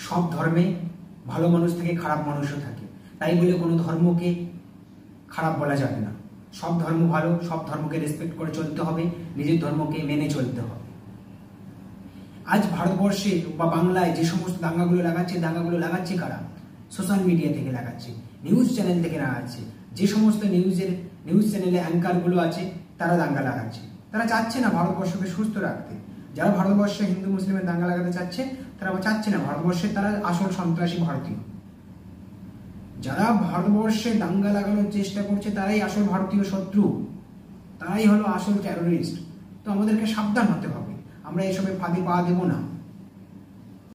সব ধর্মে ভালো মানুষ থাকে, খারাপ মানুষও থাকে, তাই বলে কোনো ধর্মকে খারাপ বলা যাবে না। সব ধর্ম ভালো, সব ধর্মকে রেসপেক্ট করে চলতে হবে, নিজের ধর্মকে মেনে চলতে হবে। আজ ভারতবর্ষে বা বাংলায় যে সমস্ত দাঙ্গাগুলো লাগাচ্ছে কারা? সোশ্যাল মিডিয়া থেকে লাগাচ্ছে, নিউজ চ্যানেল থেকে লাগাচ্ছে। যে সমস্ত নিউজ চ্যানেলে অ্যাঙ্কারগুলো আছে তারা দাঙ্গা লাগাচ্ছে। তারা চাচ্ছে না ভারতবর্ষকে সুস্থ রাখতে। যারা ভারতবর্ষে হিন্দু মুসলিমের দাঙ্গা লাগাতে চাচ্ছে তারা চাচ্ছে না ভারতবর্ষে, তারা আসল সন্ত্রাসী ভারতীয়। যারা ভারতবর্ষে দাঙ্গা লাগানোর চেষ্টা করছে তারাই আসল ভারতীয় শত্রু, তারাই হলো আসল টেরোরিস্ট। তো আমাদেরকে সাবধান হতে হবে, আমরা এসবের ফাঁদে পা দেব না।